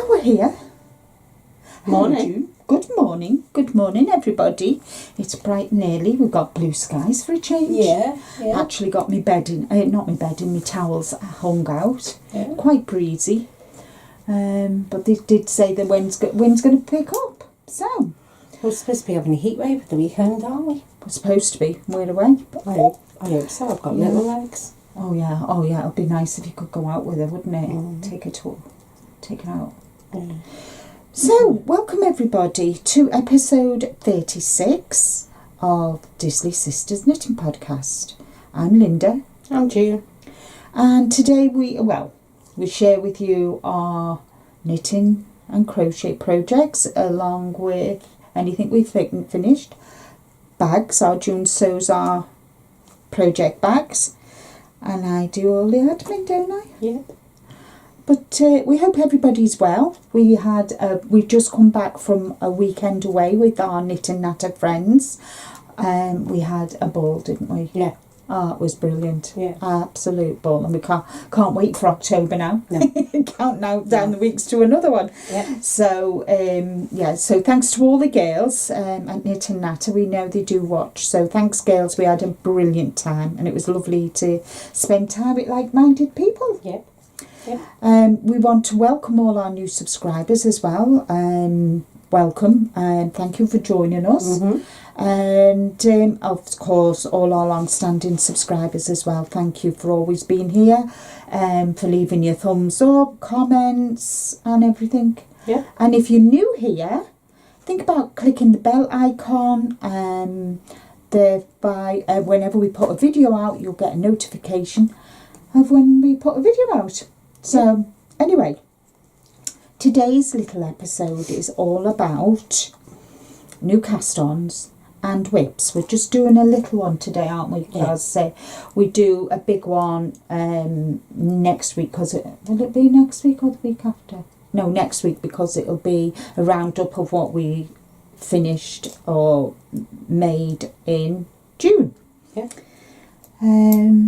we're here. Morning. Good morning everybody. It's bright and early. We've got blue skies for a change. Yeah. Actually got my bedding, my towels hung out. Yeah. Quite breezy. But they did say the wind's going to pick up. So We're supposed to be having a heat wave at the weekend, aren't we? we're supposed to be. We're away. I hope so. I've got little legs. Oh yeah. It'd be nice if you could go out with her, wouldn't it? Take her out. Mm. So, welcome everybody to episode 36 of Disley Sisterz Knitting Podcast. I'm Linda. I'm June. And today we share with you our knitting and crochet projects along with anything we've finished. Bags, our June sews our project bags. And I do all the admin, don't I? Yeah. But we hope everybody's well. We've just come back from a weekend away with our knit and natter friends. We had a ball, didn't we? Yeah. Oh, it was brilliant. Yeah. Absolute ball. And we can't wait for October now. No. Count now down the weeks to another one. Yeah. So, so thanks to all the girls at Knit and Natter. We know they do watch. So thanks, girls. We had a brilliant time. And it was lovely to spend time with like-minded people. Yep. We want to welcome all our new subscribers as well. Welcome and thank you for joining us. And of course all our long-standing subscribers as well. Thank you for always being here, for leaving your thumbs up, comments and everything. Yeah. And if you're new here, think about clicking the bell icon. Whenever we put a video out, you'll get a notification of when we put a video out. So anyway, today's little episode is all about new cast-ons and WIPs. We're just doing a little one today, aren't we? Because we do a big one next week. Will it be next week or the week after? No, next week, because it'll be a roundup of what we finished or made in June. Yeah.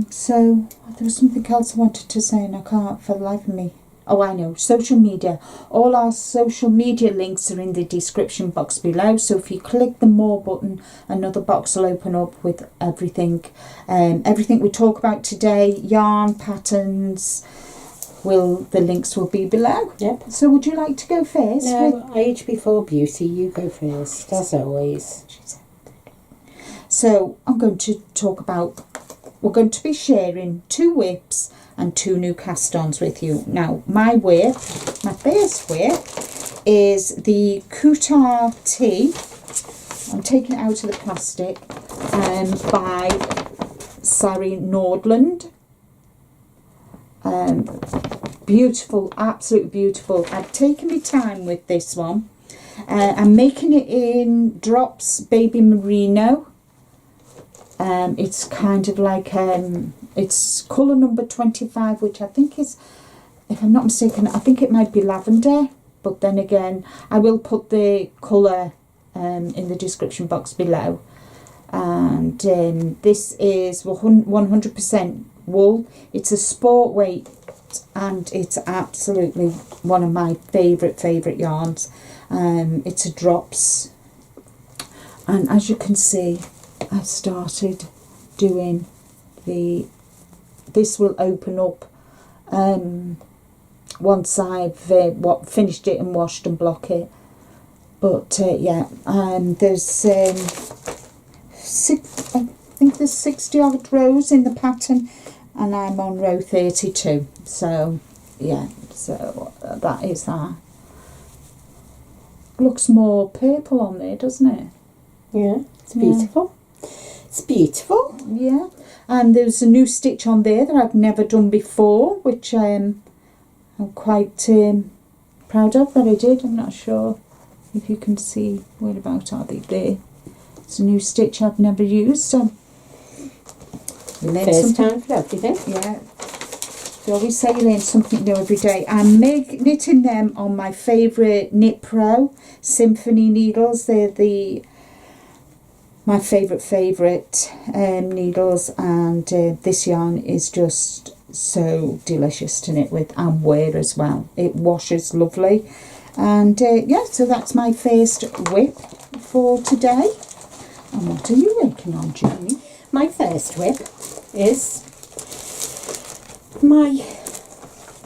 So there was something else I wanted to say and I can't for the life of me. Oh, I know. Social media. All our social media links are in the description box below. So if you click the more button, another box will open up with everything. Everything we talk about today, yarn, patterns, the links will be below. Yep. So would you like to go first? No, age before beauty. You go first, as always. So I'm going to talk about, we're going to be sharing 2 WIPs and 2 new cast-ons with you. Now, my first WIP is the Couture Tea. I'm taking it out of the plastic, by Sari Nordland. Beautiful, absolutely beautiful. I've taken my time with this one. I'm making it in Drops Baby Merino. It's kind of like, it's colour number 25, which I think is, if I'm not mistaken, I think it might be lavender. But then again, I will put the colour in the description box below. And this is 100% wool. It's a sport weight and it's absolutely one of my favourite yarns. It's a Drops. And as you can see, I've started doing this will open up once I've finished it and washed and block it. But there's I think there's 60 odd rows in the pattern and I'm on row 32. So yeah, so that is that. Looks more purple on there, doesn't it? Yeah, it's beautiful. It's beautiful. Yeah, and there's a new stitch on there that I've never done before, which I'm quite proud of that I did. I'm not sure if you can see whereabouts are they there. It's a new stitch I've never used. So First time for everything. Yeah. So always say you learn something new every day. I'm knitting them on my favourite Knit Pro Symphony needles. They're my favourite needles, and this yarn is just so delicious to knit with and wear as well. It washes lovely. And yeah, so that's my first WIP for today. And what are you working on, Jenny? My first WIP is my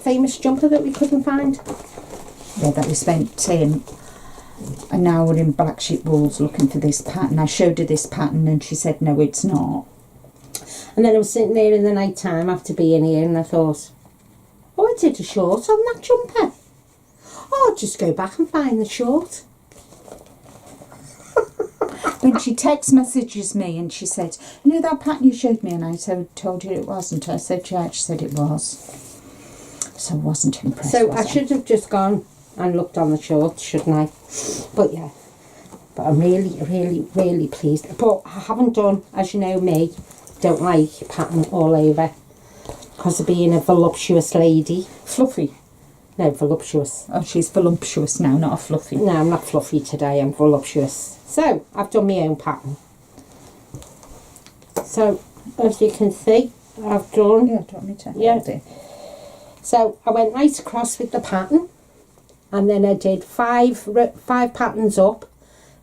famous jumper that we couldn't find. Yeah, that we spent an hour in Black Sheep Wools looking for this pattern. I showed her this pattern and she said, no, it's not. And then I was sitting there in the night time after being here and I thought, oh, I did a short on that jumper. Oh, I'll just go back and find the short. Then she text messages me and she said, you know that pattern you showed me? And I told you it wasn't. I said, yeah, she said it was. So I wasn't impressed. So I should have just gone and looked on the shorts, shouldn't I? But yeah, but I'm really, really, really pleased. But I haven't done, as you know me, don't like pattern all over because of being a voluptuous lady. Fluffy. No, voluptuous. Oh, she's voluptuous now, not a fluffy. No, I'm not fluffy today, I'm voluptuous. So, I've done my own pattern. So, as you can see, I've done... Yeah, do you want me to hold it? So, I went right across with the pattern. And then I did five patterns up,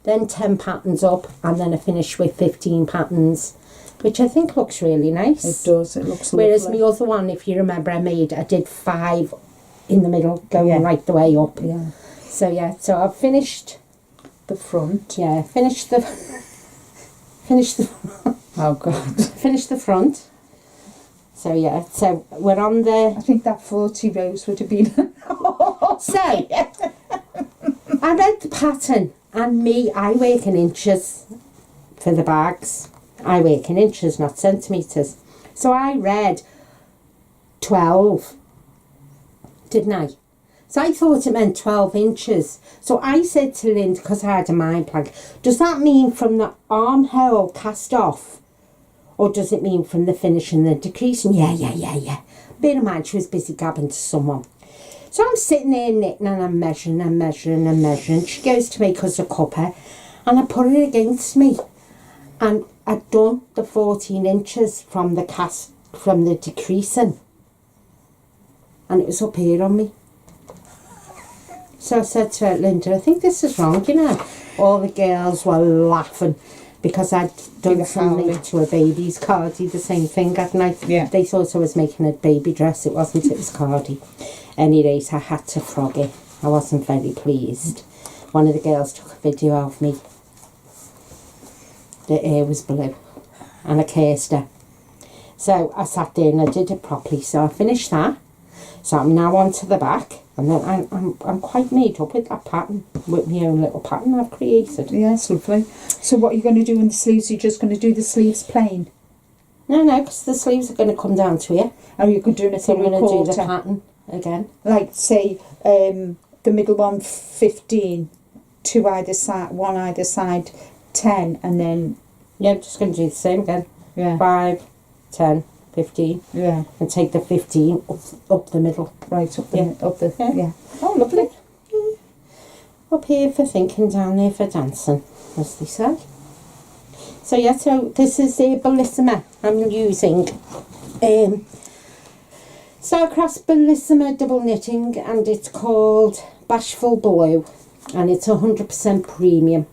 then 10 patterns up, and then I finished with 15 patterns, which I think looks really nice. It does, it looks Whereas lovely. my other one, if you remember, I did 5 in the middle, going right the way up. Yeah. So yeah, so I've finished the front. Yeah, finished the Oh God. finished the front. So yeah, so we're on the... I think that 40 rows would have been... So, I read the pattern, and I work in inches for the bags. I work in inches, not centimetres. So I read 12, didn't I? So I thought it meant 12 inches. So I said to Linda, because I had a mind blank, does that mean from the armhole cast off? Or does it mean from the finish and the decreasing? Yeah. Bear in mind, she was busy gabbing to someone. So I'm sitting there knitting and I'm measuring. She goes to make us a cuppa and I put it against me. And I'd done the 14 inches from the decreasing. And it was up here on me. So I said to her, Linda, I think this is wrong, you know. All the girls were laughing because I'd done something to a baby's cardie, the same thing, hadn't I? Yeah. They thought I was making a baby dress. It wasn't, it was cardie. Anyway, I had to frog it. I wasn't very pleased. One of the girls took a video of me. The hair was blue. And I cursed her. So I sat there and I did it properly. So I finished that. So I'm now on to the back. And then I'm quite made up with that pattern. With my own little pattern I've created. Yes, lovely. So what are you going to do in the sleeves? You're just going to do the sleeves plain? No, because the sleeves are going to come down to here. Oh, you could do it So in I'm a going to do quarter. the pattern again. Like, say, the middle one 15, one either side 10, and then... Yeah, I'm just going to do the same again. Yeah. 5, 10, 15. Yeah. And take the 15 up the middle. Right, up the... Yeah. Yeah. Oh, lovely. Up here for thinking, down there for dancing, as they say. So yeah, so this is the Bellissima I'm using. Stylecraft Bellissima double knitting, and it's called Bashful Blue, and it's 100% premium.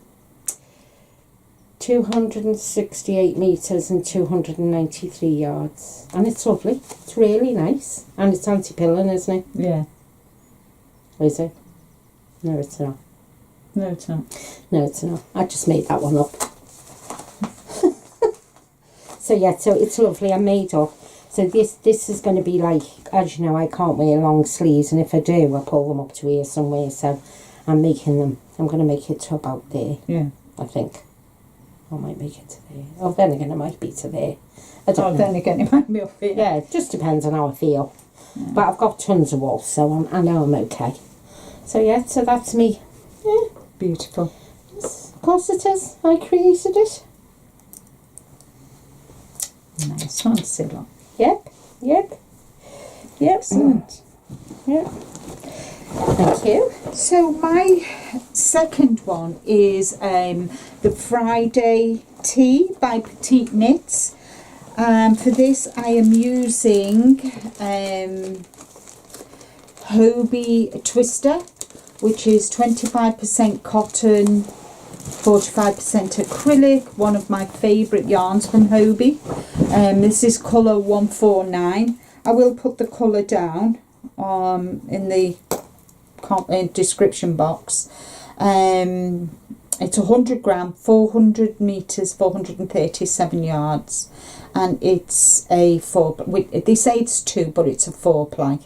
268 metres and 293 yards, and it's lovely. It's really nice, and it's anti-pilling, isn't it? Yeah. Is it? No, it's not. No, it's not. No, it's not. I just made that one up. So yeah, so it's lovely. I made up. So this is going to be like, as you know, I can't wear long sleeves, and if I do, I pull them up to here somewhere. So I'm making them. I'm going to make it to about there. Yeah. I think. I might make it to there. Oh, then again, it might be to there. I don't know. Then again, it might be up here. Yeah, it just depends on how I feel. Yeah. But I've got tons of wool, so I know I'm okay. So yeah, so that's me. Yeah. Beautiful. Yes, of course it is. I created it. Nice one, Cilla. Yep. Excellent. Yep. Thank you. So my second one is the Friday Tea by Petite Knit. For this I am using Hobbii twister, which is 25% cotton, 45% acrylic, one of my favourite yarns from Hobbii. This is colour 149. I will put the colour down in the description box. It's 100 gram, 400 metres, 437 yards, and it's a 4. They say it's 2, but it's a 4 ply.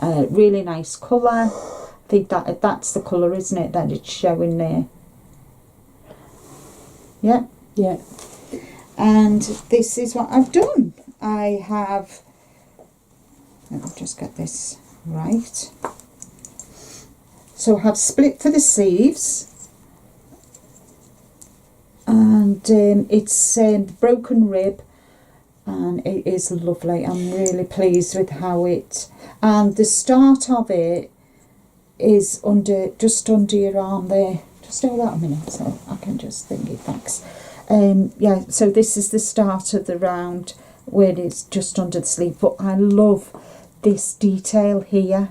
Really nice colour. I think that's the colour, isn't it, that it's showing there? Yeah. Yeah. And this is what I've done. I have, let me just get this right. So I have split for the sleeves, and it's broken rib, and it is lovely. I'm really pleased with how it, and the start of it is just under your arm there. Just hold that a minute so I can just think it, thanks. Yeah, so this is the start of the round where it's just under the sleeve, but I love this detail here.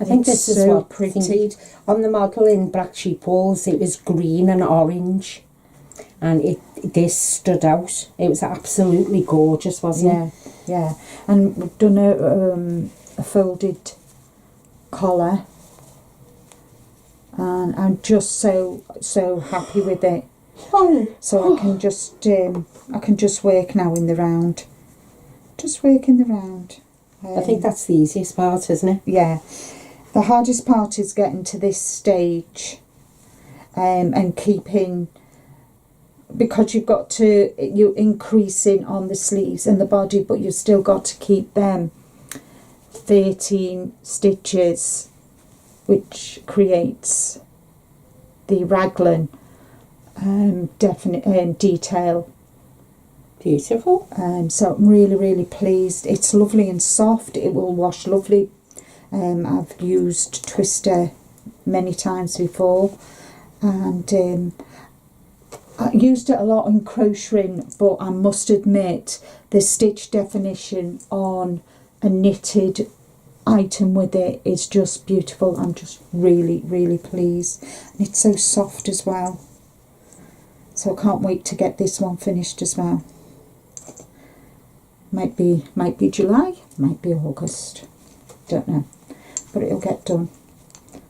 I think this is so what pretty. On the model in Black Sheep Walls, it was green and orange, and this stood out. It was absolutely gorgeous, wasn't it? Yeah, and we've done a folded collar, and I'm just so happy with it. So I can just work now in the round. Just work in the round. I think that's the easiest part, isn't it? Yeah. The hardest part is getting to this stage and keeping, because you're increasing on the sleeves and the body, but you've still got to keep them 13 stitches, which creates the raglan definite detail. Beautiful. So I'm really pleased. It's lovely and soft. It will wash lovely. I've used Twister many times before, and I used it a lot in crocheting, but I must admit the stitch definition on a knitted item with it is just beautiful. I'm just really pleased, and it's so soft as well. So I can't wait to get this one finished as well. Might be July, might be August, don't know, but it'll get done.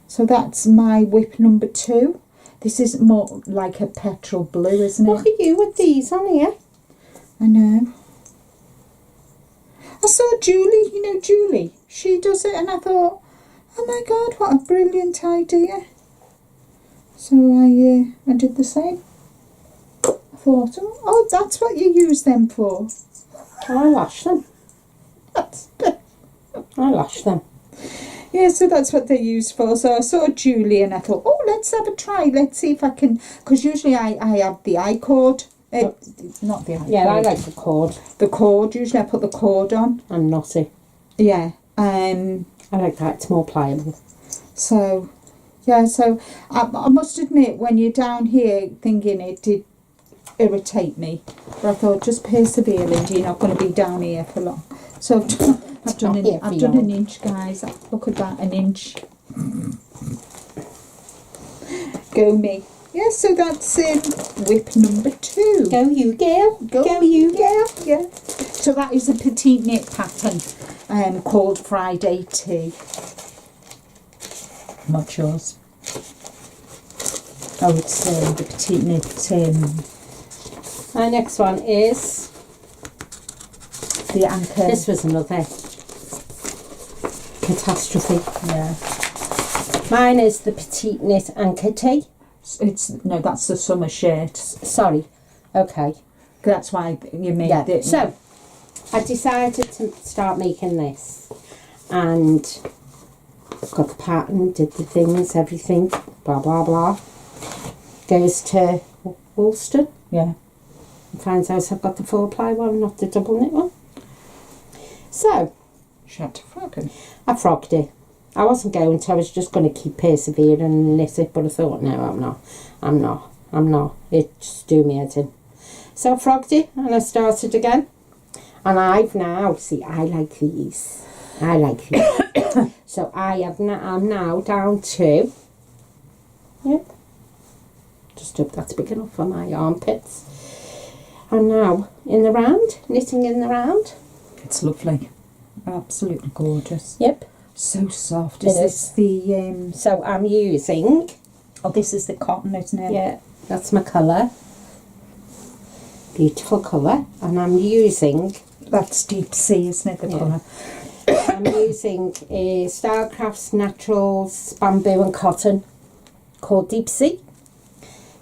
So that's my WIP number 2. This is more like a petrol blue, isn't it? Look at you with these on here. I know. I saw Julie, you know Julie, she does it, and I thought, oh my god, what a brilliant idea. So I did the same. I thought, oh, that's what you use them for. I wash them. I wash them. Yeah, so that's what they're used for. So I saw Julie and I thought, oh, let's have a try. Let's see if I can, because usually I have the I-cord. Not the I-cord. Yeah, I like the cord. The cord, usually I put the cord on. And knotty. Yeah. I like that, it's more pliable. So, yeah, so I must admit, when you're down here thinking it did irritate me, but I thought just persevere, Lindy, you're not going to be down here for long. So I've done an inch, guys. Look at that, an inch. Go me. Yeah, so that's WIP number 2. Go you girl. Go you girl. Yeah. So that is a Petite Knit pattern called Friday Tea. Not yours. Oh, it's the Petite Knit. My next one is the anchor. This was another catastrophe. Yeah. Mine is the Petite Knit Anchor Tee. No, that's the summer shirt. Sorry. Okay. That's why you made it. So I decided to start making this, and got the pattern, did the things, everything, blah blah blah. Goes to Woolston. Yeah. And finds out I've got the 4-ply one, not the double knit one. So she had to frog it. I frogged it. I wasn't going to, I was just going to keep persevering and knit it, but I thought, no, I'm not. It just do me head in. So I frogged it and I started again. And I've now, see, I like these. I like these. So I'm now down to, yep, just hope that's big enough for my armpits. I'm now in the round, knitting in the round. It's lovely. Absolutely gorgeous. Yep. So soft. It Is this the... So I'm using... Oh, this is the cotton, isn't it? Yeah, that's my colour. Beautiful colour. And I'm using... That's deep sea, isn't it, the colour? I'm using a Stylecraft's Naturals Bamboo and Cotton called Deep Sea.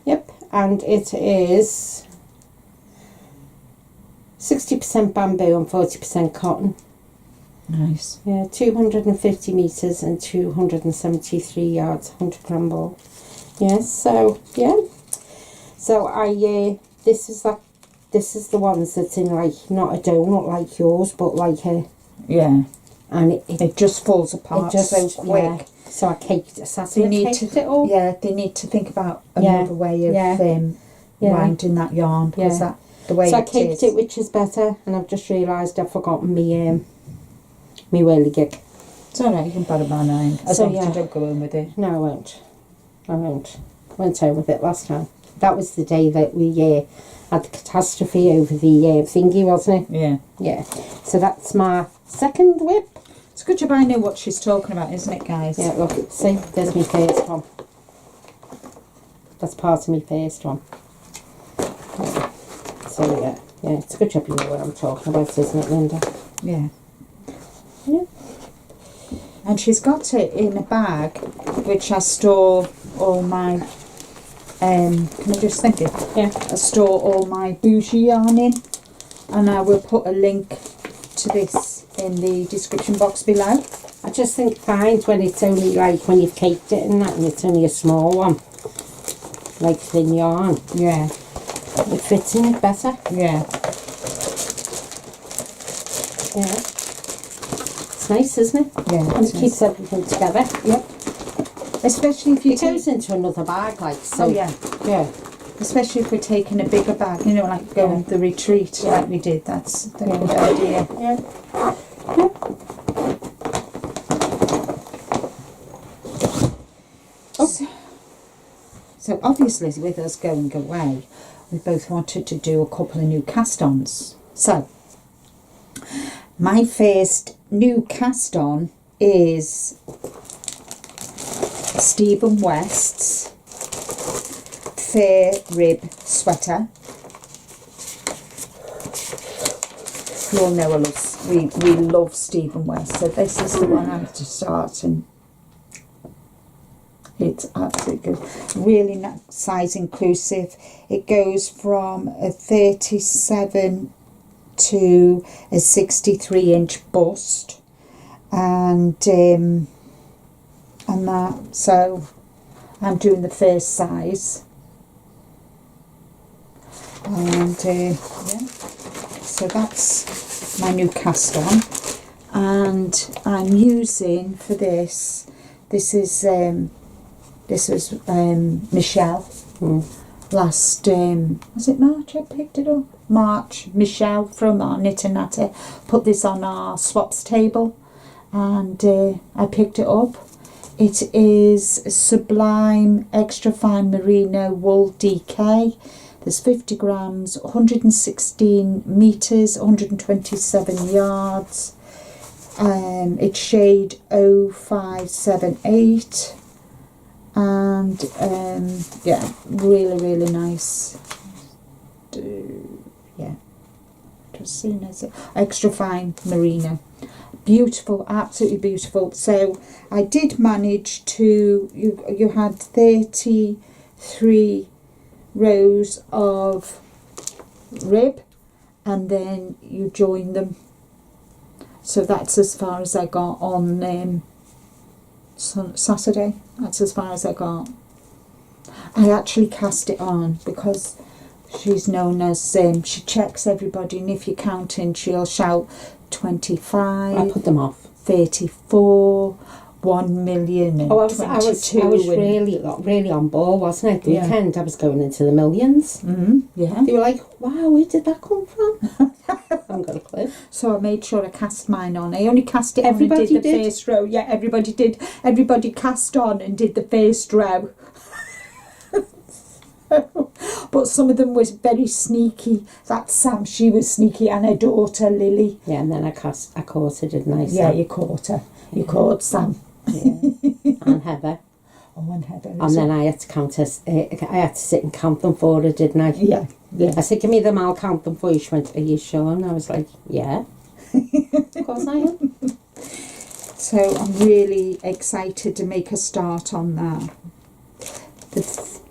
Yep, and it is 60% bamboo and 40% cotton. Nice. Yeah, 250 metres and 273 yards, 100 gram ball. Yes, so yeah. So this is the ones that's in like not a donut like yours, but like a and it just falls apart so quick. Yeah. So I caked it. It all. Yeah, they need to think about another way of winding that yarn because that the way. So I caked it, which is better, and I've just realised I've forgotten me whirly gig. It's alright, you can put it by 9. As long as you don't go in with it. No, I won't. Went home with it last time. That was the day that we had the catastrophe over the thingy, wasn't it? Yeah. Yeah. So that's my second WIP. It's a good job I know what she's talking about, isn't it, guys? Yeah, look, see, there's my first one. That's part of my first one. So yeah, it's a good job you know what I'm talking about, isn't it, Linda? Yeah. Yeah. And she's got it in a bag which I store all my can I just think it? Yeah. I store all my bougie yarn in, and I will put a link to this in the description box below. I just think fine when it's only like when you've caked it and that and it's only a small one. Like thin yarn. Yeah. It fits in it better. Yeah. Yeah. It's nice, isn't it? Yeah. And it keeps everything together. Yep. Especially if you it goes into another bag, like so. Oh yeah. Yeah. Especially if we're taking a bigger bag, you know, like going the retreat like we did. That's a good idea. Yeah. So obviously with us going away, we both wanted to do a couple of new cast-ons. So my first new cast-on is Stephen West's Fair Rib Sweater. You all know we love Stephen West, so this is the one I have to start, and it's absolutely good. Really size inclusive. It goes from a 37 to a 63-inch bust, and that. So I'm doing the first size, and yeah. So that's my new cast on, and I'm using for this. This was Michelle. Last was it March? I picked it up. March. Michelle from our Knit and Natter put this on our swaps table, and I picked it up. It is Sublime Extra Fine Merino Wool DK. There's 50 grams, 116 metres, 127 yards. It's shade 0578. And yeah, really nice. Yeah, just seen as it. Extra Fine Merino. Beautiful, absolutely beautiful. So I did manage to, you had 33 rows of rib, and then you join them. So that's as far as I got on Saturday. That's as far as I got. I actually cast it on because she's known as she checks everybody, and if you're counting she'll shout 25. I put them off. 34, 1 million and Oh, I 22 was and, really on board, wasn't it? The Yeah. weekend I was going into the millions. yeah. They were like, wow, where did that come from? I haven't got a clue. So I made sure I cast mine on. I only cast it on Everybody and did the did? first row. Yeah, everybody did. Everybody cast on and did the first row. But some of them was very sneaky. That Sam, she was sneaky, and her daughter Lily. Yeah, and then I caught her, didn't I? Yeah, Sam? you caught her. You caught Sam. Yeah. And Heather. Oh, and Heather. And then I had to count us. I had to sit and count them for her, didn't I? Yeah, yeah. I said, give me them, I'll count them for you. She went, are you sure? And I was like, yeah. Of course I am. So I'm really excited to make a start on that.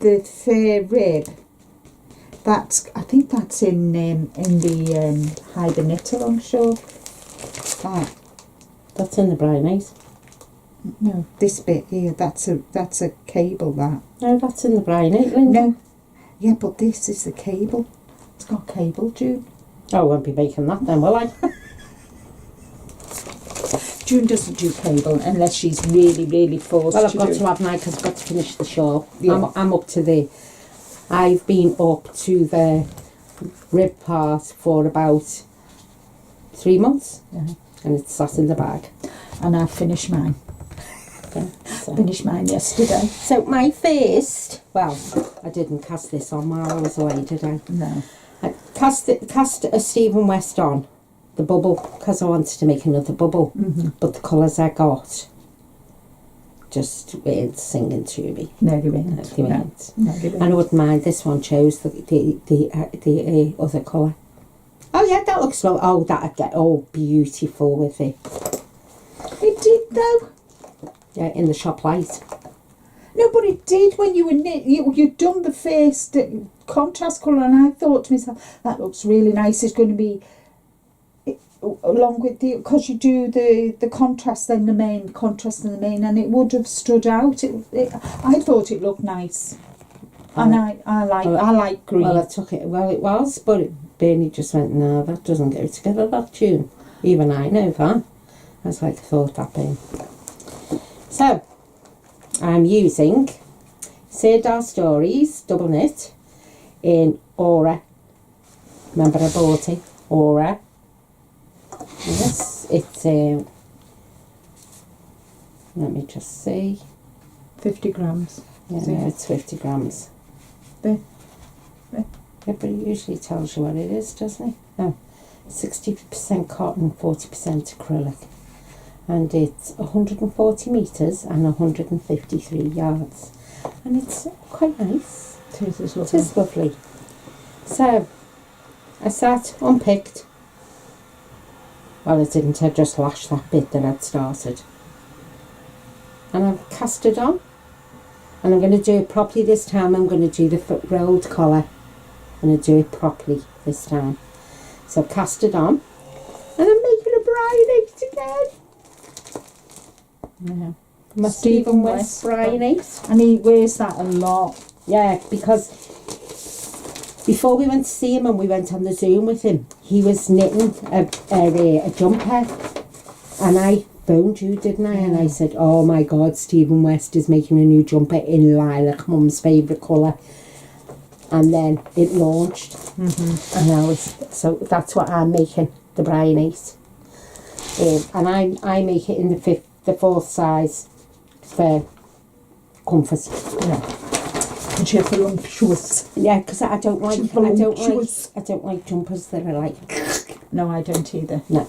The fair rib. I think that's in the Hobbii knitter, I'm sure. That's in the brownies. No, this bit here. That's a cable. That. No, that's in the brownie, Linda. No. Yeah, but this is the cable. It's got cable, June. Oh, I won't be making that then, will I? June doesn't do cable unless she's really, really forced Well, I've to got do to have now because I've got to finish the shawl. Yeah. I'm up to the... I've been up to the rib part for about 3 months. Yeah. And it's sat in the bag. And I finished mine. Okay, so. Finished mine yesterday. So my first... Well, I didn't cast this on while I was away, did I? No. I cast a Stephen West on the bubble because I wanted to make another bubble. But the colours I got just weren't singing to me. No, they weren't. They weren't. No, they weren't. And I wouldn't mind this one chose the other colour. Oh yeah, that looks lovely. Oh, that'd get beautiful with it. It did though. Yeah, in the shop light. No, but it did when you were you'd done the first contrast colour, and I thought to myself, that looks really nice. It's going to be along with the, because you do the contrast then the main, contrast in the main, and it would have stood out. I thought it looked nice, and I like green. Well, I took it. Well, it was, but Bernie just went, no, that doesn't go together. That tune. Even I know that. I was like, I thought that being. So, I'm using Sirdar Stories double knit in Aura. Remember I bought it? Aura. Yes, it's let me just see. 50 grams. Yeah, See? no, it's 50 grams. There. Yeah, but it usually tells you what it is, doesn't it? Oh, 60% cotton, 40% acrylic. And it's 140 metres and 153 yards. And it's quite nice. It is It is lovely. So, I sat, unpicked. Well, I didn't. I just lashed that bit that I'd started. And I've cast it on. And I'm going to do it properly this time. I'm going to do the rolled collar. I'm going to do it properly this time. So I've cast it on. And I'm making a bride eggs again. Yeah. My Stephen West bride eggs. And he wears that a lot. Yeah, because before we went to see him and we went on the Zoom with him, he was knitting a jumper. And I phoned you, didn't I? And I said, oh my God, Stephen West is making a new jumper in lilac, Mum's favourite colour. And then it launched. And I was, so that's what I'm making, the Bryonies. And I make it in the fourth size for comfort. Yeah. And you have the long shorts. Yeah, because I don't like jumpers that are like. No, I don't either. No.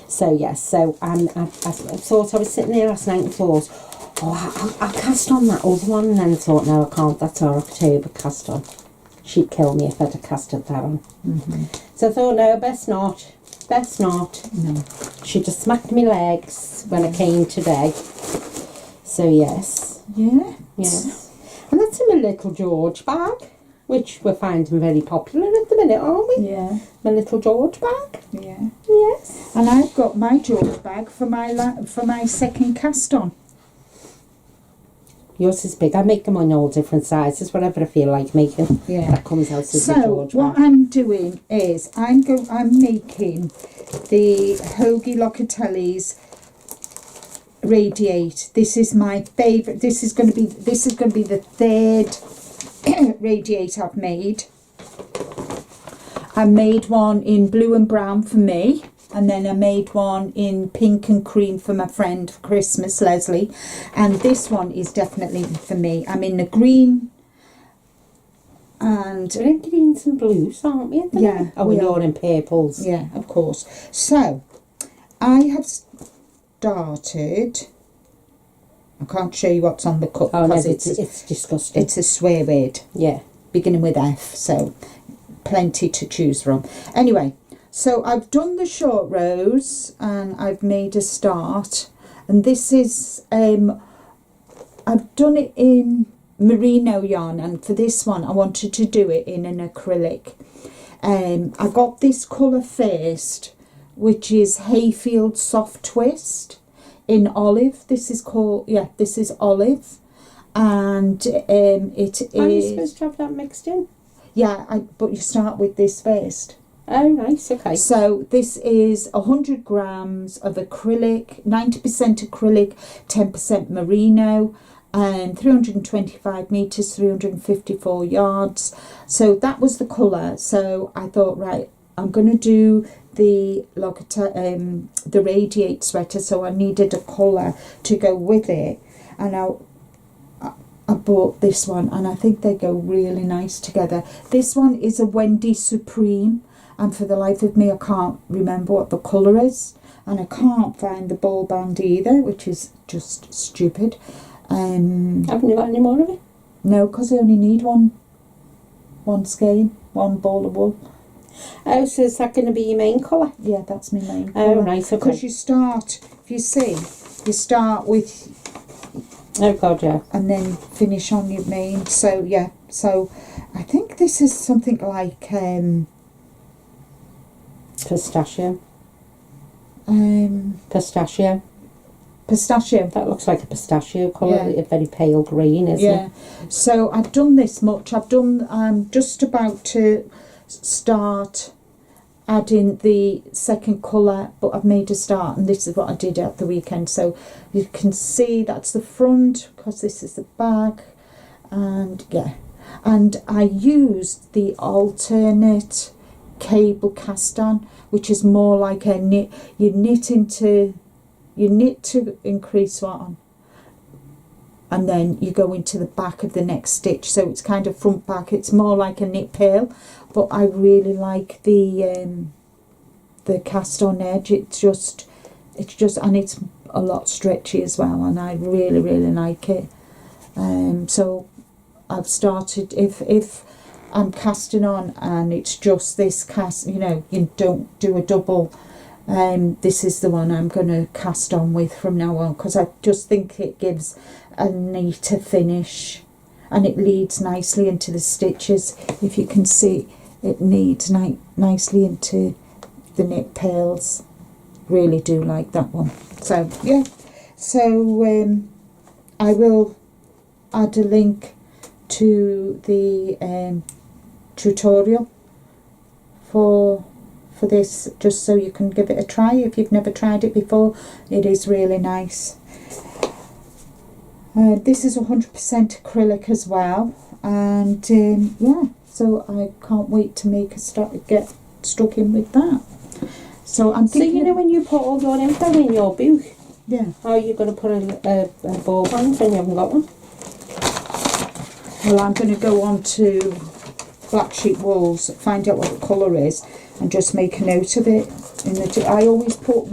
So yes, so I thought, I was sitting there last night and thought, oh, I'll cast on that other one, and then I thought, no, I can't. That's our October cast on. She'd kill me if I'd have casted that on. So I thought, no, best not. Best not. No. She just smacked me legs when I came today. So yes. Yeah. Yes. And that's in my little George bag, which we're finding very popular at the minute, aren't we? Yeah. My little George bag. Yeah. Yes. And I've got my George bag for my second cast on. Yours is big. I make them on all different sizes, whatever I feel like making. Yeah. That comes out as a So George what bag. I'm doing is I'm making the Hobbii Locatelli's Radiate. This is my favourite. This is going to be the third Radiate I've made. I made one in blue and brown for me, and then I made one in pink and cream for my friend for Christmas, Leslie, and this one is definitely for me. I'm in the green, and we're in greens and blues, aren't we? Yeah, oh, we're in purples. Yeah, of course. So I have started. I can't show you what's on the cup because it's disgusting. It's a swear word. Yeah, beginning with F, so plenty to choose from. Anyway, so I've done the short rows and I've made a start, and this is I've done it in merino yarn, and for this one I wanted to do it in an acrylic. I got this colour first, which is Hayfield Soft Twist in olive. This is called, this is olive, and it is. Are you supposed to have that mixed in? Yeah, but you start with this first. Oh, nice, okay. So this is 100 grams of acrylic, 90% acrylic, 10% merino, and 325 metres, 354 yards. So that was the colour. So I thought, right, I'm going to do the the Radiate sweater, so I needed a colour to go with it, and I bought this one, and I think they go really nice together. This one is a Wendy Supreme, and for the life of me I can't remember what the colour is, and I can't find the ball band either, which is just stupid. Haven't you got any more of it? No, because I only need one skein, one ball of wool. Oh, so is that going to be your main colour? Yeah, that's my main colour. Oh, nice, okay. Because you start, if you see, you start with... Oh, God, yeah. And then finish on your main. So, yeah. So, I think this is something like... pistachio. Pistachio. That looks like a pistachio colour, a very pale green, isn't it? So I've done this much. I'm just about to start adding the second colour, but I've made a start, and this is what I did at the weekend. So you can see that's the front, because this is the back, and and I used the alternate cable cast-on, which is more like a knit. You knit to increase one, and then you go into the back of the next stitch, so it's kind of front back. It's more like a knit purl, but I really like the cast on edge. It's just and it's a lot stretchy as well, and I really like it. So I've started, if I'm casting on and it's just this cast, you don't do a double, this is the one I'm going to cast on with from now on, because I just think it gives a neater finish, and it leads nicely into the stitches. If you can see, it leads nicely into the knit pearls. Really do like that one. So yeah, so I will add a link to the tutorial for this, just so you can give it a try if you've never tried it before. It is really nice. This is 100% acrylic as well, and yeah, so I can't wait to get stuck in with that. So I'm thinking. So when you put all your info in your book, how are you going to put a ball band when you haven't got one? Well, I'm going to go on to Black Sheep Wools, find out what the colour is, and just make a note of it. I always put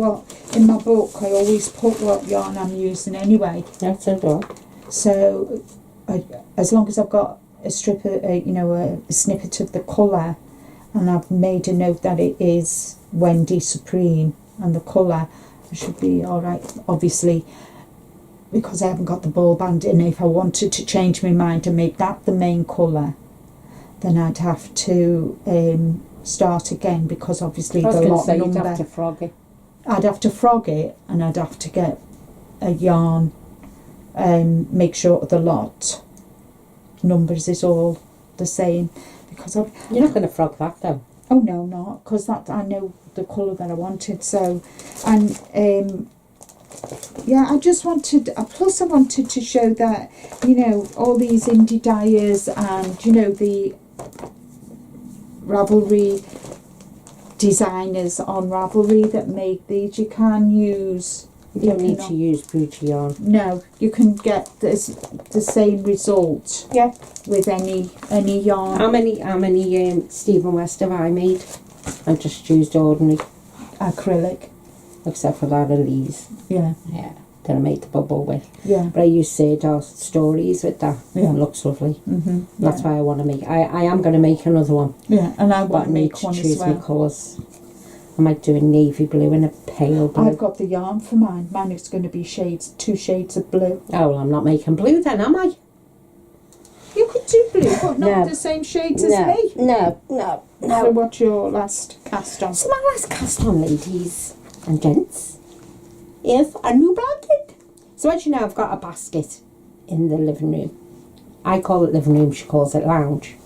in my book. I always put what yarn I'm using anyway. That's so good. So, as long as I've got a strip of, a snippet of the colour, and I've made a note that it is Wendy Supreme and the colour, I should be all right. Obviously, because I haven't got the ball band in, if I wanted to change my mind and make that the main colour, then I'd have to start again, because obviously the lot number. You'd have to frog it. I'd have to frog it, and I'd have to get a yarn, make sure the lot numbers is all the same, because you're not going to frog that though. Oh no, not because that I know the colour that I wanted. So, and yeah, I just wanted, plus I wanted to show that, you know, all these indie dyers and, you know, the Ravelry designers on Ravelry that make these, you can use... You don't need to use bougie yarn. No, you can get the same result. Yeah. With any yarn. How many Stephen West have I made? I just used ordinary Acrylic. except for that Alize. Yeah. Yeah. That I made the bubble with. Yeah. But I use Sirdar stories with that. Yeah. It looks lovely. Mm-hmm. That's why I want to make. I am going to make another one. Yeah, and I want But to make one as my well. colours. I might do a navy blue and a pale blue. I've got the yarn for mine. Mine is going to be 2 shades of blue. Oh, well, I'm not making blue then, am I? You could do blue, but not No. the same shades as me. No. So what's your last cast on? So my last cast on, ladies and gents, is a new blanket. So as you know, I've got a basket in the living room. I call it living room, she calls it lounge.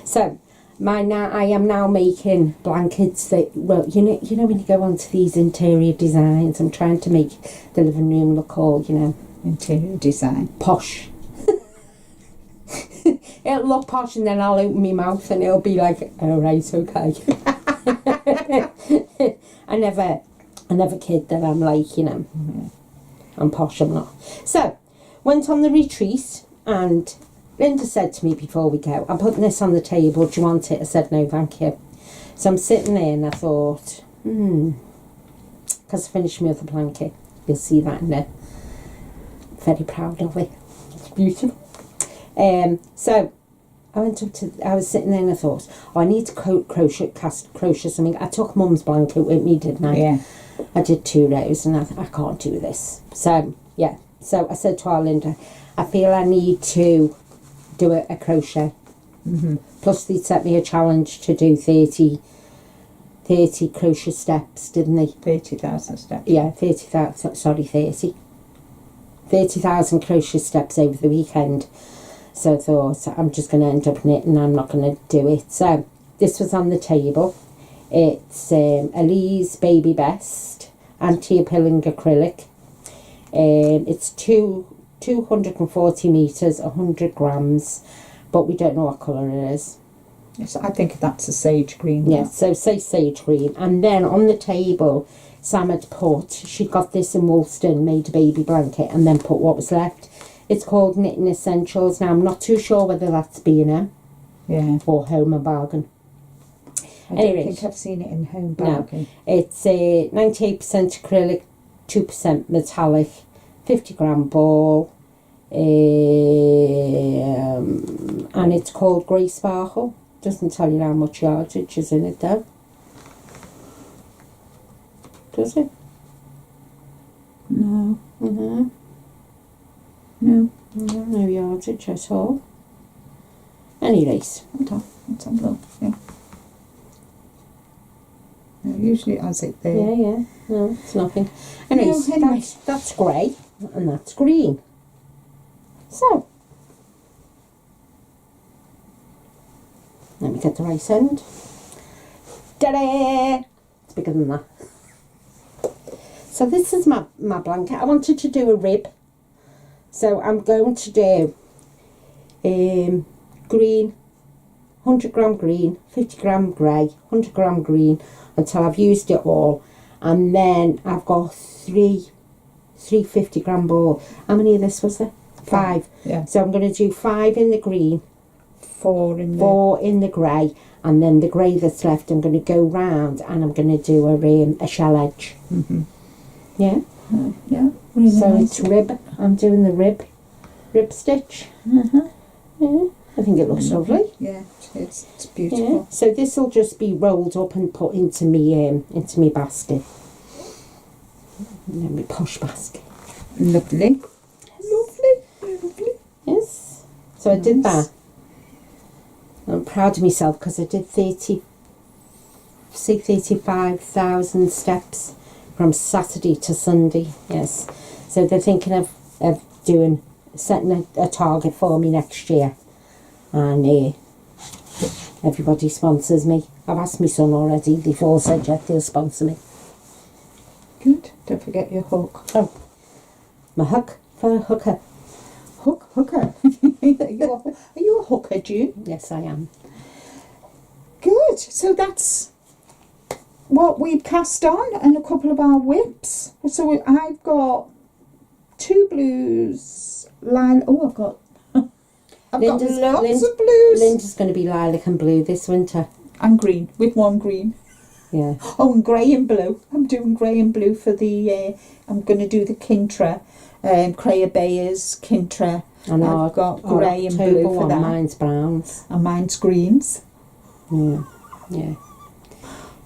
So I am now making blankets that, well, you know when you go onto these interior designs, I'm trying to make the living room look all, you know, Interior design. posh. It'll look posh and then I'll open my mouth and it'll be like, oh right, okay. I never kid that I'm like, you know, I'm posh, I'm not. So, went on the retreat and Linda said to me before we go, I'm putting this on the table, do you want it? I said no, thank you. So I'm sitting there and I thought, because I finished my other blanket, you'll see that in there. Very proud of it. It's beautiful. So I was sitting there and I thought, oh, I need to crochet something. I took Mum's blanket with me, didn't I? Yeah. I did 2 rows and I can't do this. So, yeah. So I said to our Linda, I feel I need to do a crochet. Plus they set me a challenge to do 30 crochet steps, didn't they? 30,000 steps. Yeah, 30,000, sorry, 30. 30,000 crochet steps over the weekend. So I thought, I'm just going to end up knitting, I'm not going to do it. So this was on the table. It's Alize Baby Best Anti-Appealing Acrylic. It's 240 metres, 100 grams, but we don't know what colour it is. Yes, I think that's a sage green. Yeah, so say sage green. And then on the table, Sam had put, she got this in Woolston, made a baby blanket, and then put what was left. It's called Knitting Essentials. Now, I'm not too sure whether that's B&M or Home and Bargain. I don't think I've seen it in Home Bargain. No, it's a 98% acrylic, 2% metallic, 50 gram ball, and it's called Grey Sparkle. Doesn't tell you how much yardage is in it though. Does it? No. No. No yardage at all. Anyways. Hold on. Let's have a look. Yeah. No, usually it has it there. Yeah. No, it's nothing. Anyways, anyway. that's grey and that's green. So, let me get the right end. Ta-da! It's bigger than that. So this is my blanket. I wanted to do a rib. So I'm going to do green, 100 gram green, 50 gram grey, 100 gram green until I've used it all. And then I've got three 50 gram ball. How many of this was there? 5. Yeah. So I'm going to do 5 in the green, 4 in 4 in the grey, and then the grey that's left I'm going to go round and I'm going to do a shell edge. Yeah. yeah. Really So nice. it's rib. I'm doing the rib stitch. Yeah, I think it looks lovely. Yeah, it's Yeah. beautiful. So this will just be rolled up and put into me basket. And then my posh basket. Lovely. Lovely. Yes. So I did that. I'm proud of myself because I did 35,000 steps from Saturday to Sunday. Yes. So they're thinking of setting a target for me next year. And everybody sponsors me. I've asked my son already. They've all said, yeah, they'll sponsor me. Good. Don't forget get your hook. Oh, my hook for a hooker. Hooker. Are you a hooker, June? Yes, I am. Good. So that's what we've cast on, and a couple of our WIPs. So I've got 2 blues. I've got lots of blues. Linda's going to be lilac and blue this winter. And green, with 1 green. Yeah. Oh, and grey and blue. I'm doing grey and blue for the, I'm going to do the Kintra, Crea Bayers, Kintra. And I've got grey and blue for that. Mine's browns. And mine's greens. Yeah. Yeah.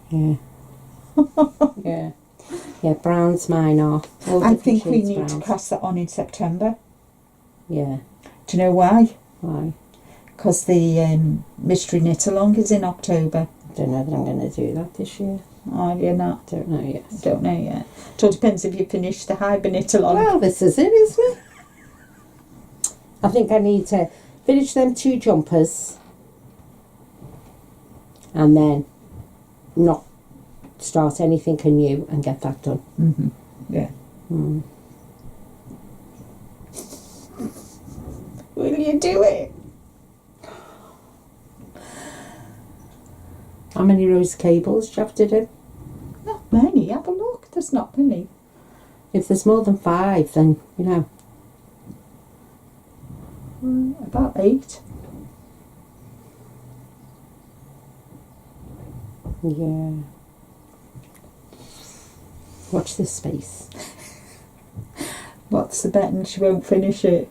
Yeah. Yeah. Yeah, browns mine are. I think we need to cast that on in September. Yeah. Do you know why? Why? Because the mystery knit along is in October. I don't know that I'm going to do that this year. Oh, you're not? Don't know yet. Don't know yet. It all depends if you finish the hybrid knit along. Well, this is it, isn't it? I think I need to finish them 2 jumpers and then not start anything new and get that done. Mm-hmm. Yeah. Mm. Will you do it? How many rows of cables do you have to do? Not many. Have a look. There's not many. If there's more than 5, then, you know. About 8. Yeah. Watch this space. What's the betting she won't finish it?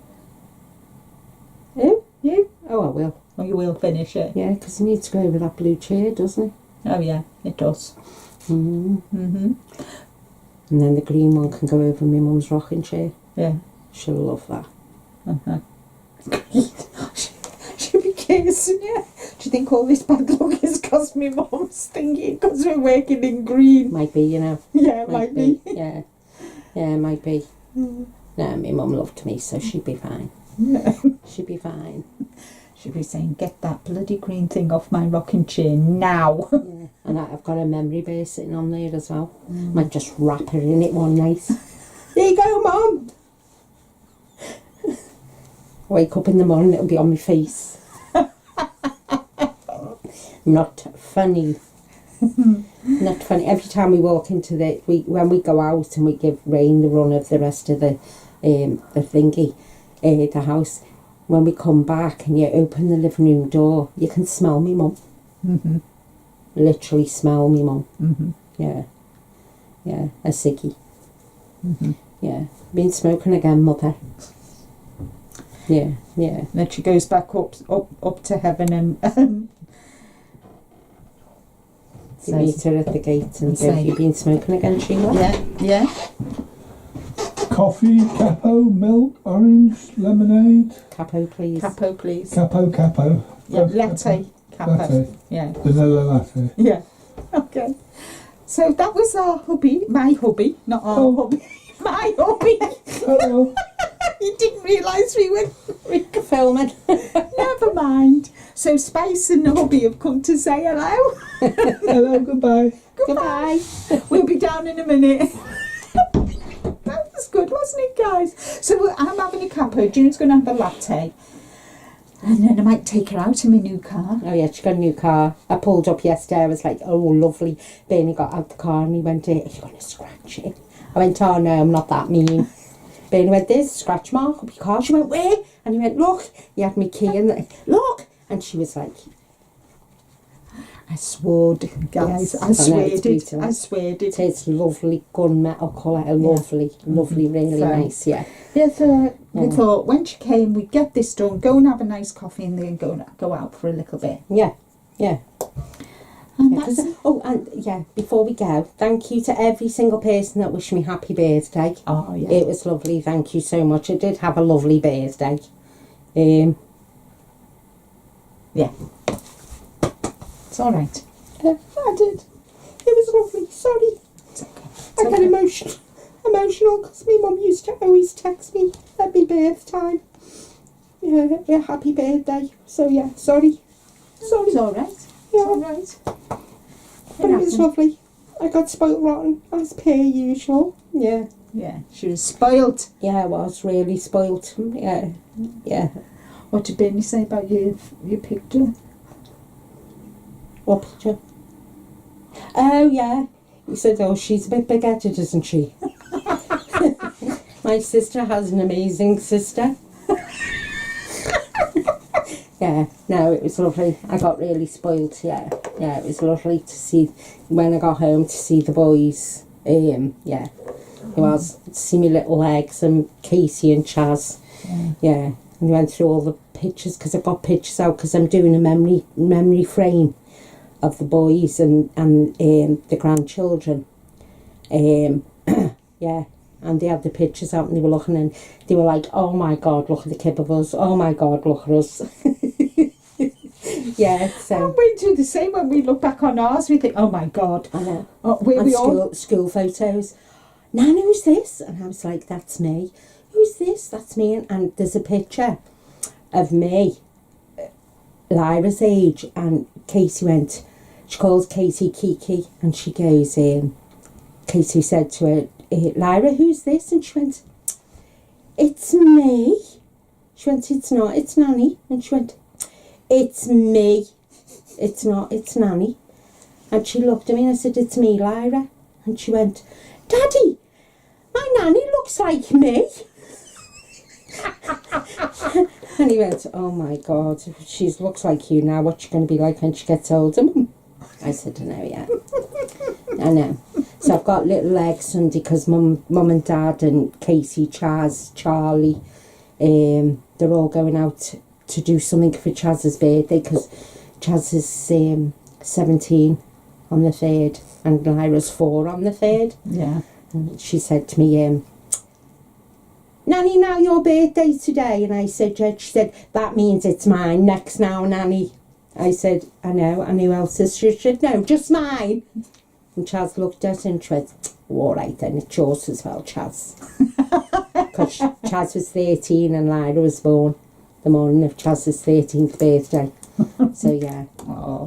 Who? You? Oh, I will. Or you will finish it? Yeah, because he needs to go over that blue chair, doesn't he? Oh yeah, it does. Mm-hmm. Mm-hmm. And then the green one can go over my mum's rocking chair. Yeah. She'll love that. Uh-huh. She'll be kissing you. Do you think all this bad luck is because my mum's thinking because we're working in green? Might be, you know. Yeah, it might be. Yeah. Yeah, it might be. No, my mum loved me, so she'd be fine. Yeah. She'd be fine. She'd be saying, get that bloody green thing off my rocking chair now. Yeah. And I've got a memory base sitting on there as well. Might just wrap her in it one night. There you go, Mum! Wake up in the morning, it'll be on my face. Not funny. Not funny. Every time we walk into when we go out and we give Rain the run of the rest of the thingy, the house, when we come back and you open the living room door, you can smell me mum. Mm-hmm. Literally smell me mum. Mm-hmm. Yeah. Yeah, a ciggy. Mm-hmm. Yeah. Been smoking again, mother. Yeah, yeah. Then she goes back up to heaven and You meet her at the gate and say, have you been smoking again, Sheila? Yeah, yeah. Coffee, capo, milk, orange, lemonade. Capo, please. Capo, please. Capo. Yeah, latte. Capo. Latte. Yeah. Vanilla latte. Yeah. Okay. So that was our hubby, my hubby, not our hubby. My hubby. Hello. You didn't realise we were Filming. Never mind. So Spice and the hubby have come to say hello. Hello, goodbye. Goodbye. We'll be down in a minute. That was good, wasn't it, guys? So I'm having a capo. June's going to have a latte. And then I might take her out in my new car. Oh yeah, she got a new car. I pulled up yesterday, I was like, oh lovely. Bernie got out the car and he went, are you going to scratch it? I went, oh no, I'm not that mean. Bernie went, there's a scratch mark up your car. She went, where? And he went, look. He had me key and look. And she was like, I swore, guys. Yes, I sweared it's it. beautiful. I sweared it. it's lovely gunmetal colour. Lovely, lovely, really So- nice, yeah. Yeah, so we thought when she came, we'd get this done, go and have a nice coffee, and then go out for a little bit. Yeah, yeah. And Yeah, that's 'cause- oh, and yeah, before we go, thank you to every single person that wished me happy birthday. oh yeah, It was lovely, thank you so much. I did have a lovely birthday. yeah. It's all right. I did. It was lovely. Sorry, It's okay. It's I get okay. emotional because my mum used to always text me at my birth time. Yeah, happy birthday. So yeah, sorry. It's all right. It's Yeah, all right. but it was lovely. I got spoilt rotten, as per usual. Yeah. Yeah, she was spoilt. Yeah, I was really spoilt. Yeah. Yeah. What did Bernie say about your picture? What picture? Oh, yeah. He said, oh, she's a bit big-headed, isn't she? My sister has an amazing sister. Yeah, no, it was lovely. I got really spoilt, yeah. Yeah, it was lovely to see, when I got home, to see the boys. Yeah, it was. To see my little legs and Casey and Chaz. Yeah, and we went through all the pictures, because I got pictures out, because I'm doing a memory frame of the boys and the grandchildren. Yeah. And they had the pictures out and they were looking and they were like, oh my God, look at the Kibbavers. Oh my God, look at us. Yeah, so. And we do the same when we look back on ours. We think, oh my God. I know. Where we all... School photos. Nan, who's this? And I was like, that's me. Who's this? That's me. And there's a picture of me, Lyra's age, and Casey went, she calls Casey Kiki, and she goes, Casey said to her, Lyra, who's this? And she went, it's me. She went, it's not, it's Nanny. And she went, it's me. It's not, it's Nanny. And she looked at me and I said, it's me, Lyra. And she went, Daddy, my Nanny looks like me. And he went, oh my God, she looks like you now. What's she going to be like when she gets older? I said, I know, yeah. I know. So I've got little legs Sunday because mum and dad and Casey, Chaz, Charlie, they're all going out to do something for Chaz's birthday because Chaz is 17 on the 3rd and Lyra's 4 on the 3rd. Yeah. And she said to me, Nanny, now your birthday today. And I said, yeah. She said, that means it's mine next now, Nanny. I said, I know. And who else is? She said, no, just mine. And Chaz looked at her and she went, all right then, it's yours as well, Chaz. Because Chaz was 13 and Lyra was born the morning of Chaz's 13th birthday. So yeah,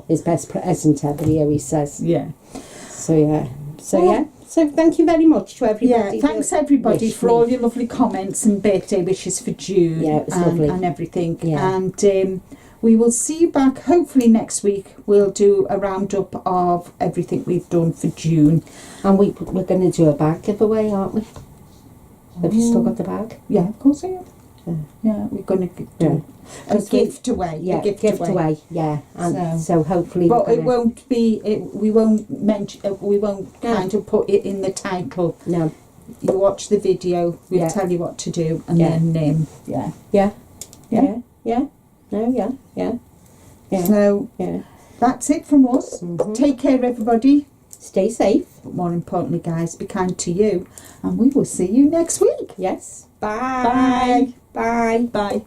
his best present ever, he always says. Yeah. So yeah, so thank you very much to everybody. Yeah, thanks everybody for all your lovely comments and birthday wishes for June. Yeah, it was lovely. And everything. Yeah. And we will see you back hopefully next week. We'll do a roundup of everything we've done for June. And we're going to do a bag giveaway, aren't we? Have you still got the bag? Yeah, of course I have. Yeah, we're going to do a gift away. Yeah, a gift away. Yeah, and so hopefully. But it won't be. We won't mention. We won't kind of put it in the title. No. You watch the video. We'll tell you what to do, and then Yeah. No, yeah. So that's it from us. Take care, everybody. Stay safe. But more importantly, guys, be kind to you, and we will see you next week. Yes. Bye. Bye. Bye.